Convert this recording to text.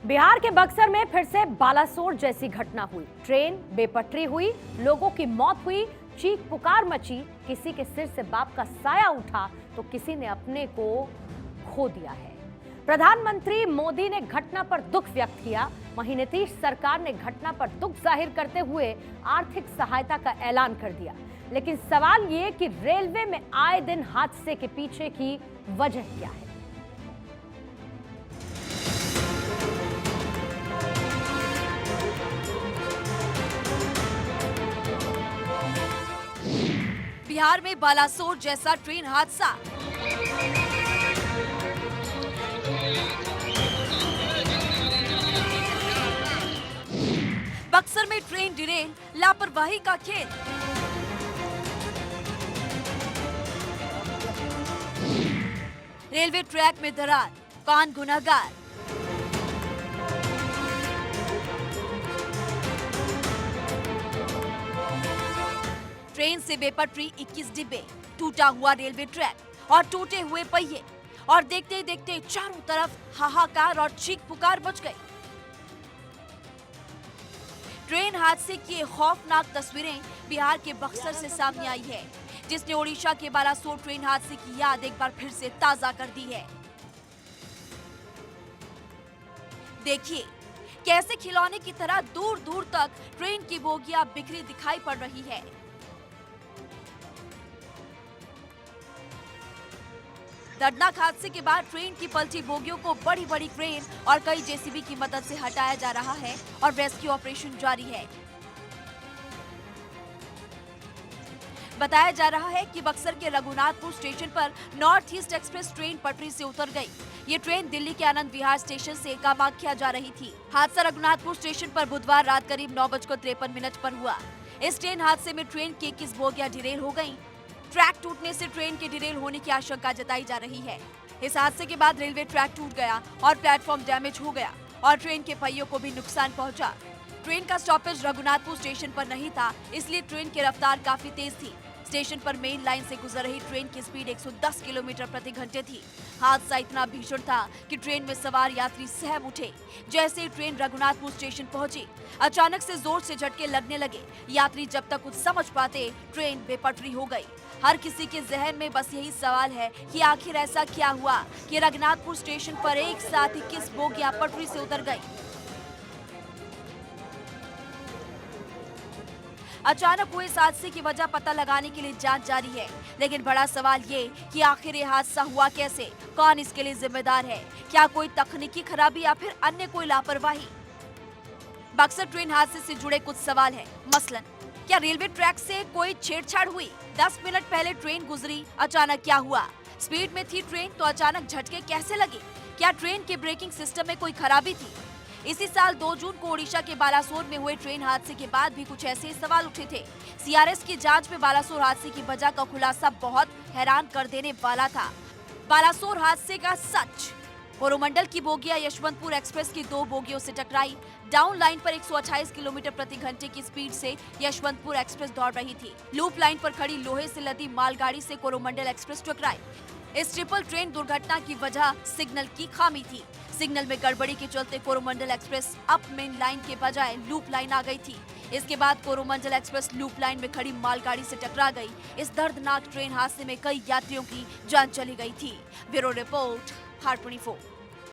बिहार के बक्सर में फिर से बालासोर जैसी घटना हुई। ट्रेन बेपटरी हुई, लोगों की मौत हुई, चीख पुकार मची, किसी के सिर से बाप का साया उठा तो किसी ने अपने को खो दिया है। प्रधानमंत्री मोदी ने घटना पर दुख व्यक्त किया। वहीं नीतीश सरकार ने घटना पर दुख जाहिर करते हुए आर्थिक सहायता का ऐलान कर दिया। लेकिन सवाल ये कि रेलवे में आए दिन हादसे के पीछे की वजह क्या है। बिहार में बालासोर जैसा ट्रेन हादसा। बक्सर में ट्रेन डिरेल, लापरवाही का खेल। रेलवे ट्रैक में दरार, कौन गुनहगार? ट्रेन से बेपटरी 21 डिब्बे, टूटा हुआ रेलवे ट्रैक और टूटे हुए पहिए, और देखते देखते चारों तरफ हाहाकार और चीख पुकार मच गई। ट्रेन हादसे की खौफनाक तस्वीरें बिहार के बक्सर से सामने आई है, जिसने ओडिशा के बालासोर ट्रेन हादसे की याद एक बार फिर से ताजा कर दी है। देखिए कैसे खिलौने की तरह दूर दूर तक ट्रेन की बोगियां बिखरी दिखाई पड़ रही है। दर्दनाक हादसे के बाद ट्रेन की पलटी बोगियों को बड़ी बड़ी क्रेन और कई जेसीबी की मदद से हटाया जा रहा है और रेस्क्यू ऑपरेशन जारी है। बताया जा रहा है कि बक्सर के रघुनाथपुर स्टेशन पर नॉर्थ ईस्ट एक्सप्रेस ट्रेन पटरी से उतर गई। ये ट्रेन दिल्ली के आनंद विहार स्टेशन से कामाख्या जा रही थी। हादसा रघुनाथपुर स्टेशन पर बुधवार रात करीब 9:53 पर हुआ। इस ट्रेन हादसे में ट्रेन की 21 बोगियां डिरेल हो गयी। ट्रैक टूटने से ट्रेन के डिरेल होने की आशंका जताई जा रही है। इस हादसे के बाद रेलवे ट्रैक टूट गया और प्लेटफॉर्म डैमेज हो गया और ट्रेन के पहियों को भी नुकसान पहुंचा। ट्रेन का स्टॉपेज रघुनाथपुर स्टेशन पर नहीं था, इसलिए ट्रेन की रफ्तार काफी तेज थी। स्टेशन पर मेन लाइन से गुजर रही ट्रेन की स्पीड 110 किलोमीटर प्रति घंटे थी। हादसा इतना भीषण था कि ट्रेन में सवार यात्री सहम उठे। जैसे ही ट्रेन रघुनाथपुर स्टेशन पहुंची, अचानक से जोर से झटके लगने लगे। यात्री जब तक कुछ समझ पाते, ट्रेन बेपटरी हो गई। हर किसी के जहन में बस यही सवाल है कि आखिर ऐसा क्या हुआ कि रघुनाथपुर स्टेशन पर एक साथ 21 बोगियां पटरी से उतर गई। अचानक हुए इस हादसे की वजह पता लगाने के लिए जांच जारी है, लेकिन बड़ा सवाल ये कि आखिर ये हादसा हुआ कैसे, कौन इसके लिए जिम्मेदार है? क्या कोई तकनीकी खराबी या फिर अन्य कोई लापरवाही? बक्सर ट्रेन हादसे से जुड़े कुछ सवाल हैं। मसलन, क्या रेलवे ट्रैक से कोई छेड़छाड़ हुई? 10 मिनट पहले ट्रेन गुजरी, अचानक क्या हुआ? स्पीड में थी ट्रेन तो अचानक झटके कैसे लगे? क्या ट्रेन के ब्रेकिंग सिस्टम में कोई खराबी थी? इसी साल 2 जून को ओडिशा के बालासोर में हुए ट्रेन हादसे के बाद भी कुछ ऐसे ही सवाल उठे थे। सीआरएस की जांच में बालासोर हादसे की वजह का खुलासा बहुत हैरान कर देने वाला था। बालासोर हादसे का सच। कोरोमंडल की बोगियां यशवंतपुर एक्सप्रेस की 2 बोगियों से टकराई। डाउन लाइन पर 128 किलोमीटर प्रति घंटे की स्पीड से यशवंतपुर एक्सप्रेस दौड़ रही थी। लूप लाइन पर खड़ी लोहे से लदी मालगाड़ी से कोरोमंडल एक्सप्रेस टकराई। इस ट्रिपल ट्रेन दुर्घटना की वजह सिग्नल की खामी थी। सिग्नल में गड़बड़ी के चलते Coromandel express up main line के बजाय लूप लाइन आ गई थी। इसके बाद कोरोमंडल एक्सप्रेस लूप लाइन में खड़ी मालगाड़ी से टकरा गई। इस दर्दनाक ट्रेन हादसे में कई यात्रियों की जान चली गई थी। ब्यूरो रिपोर्ट, हार 24।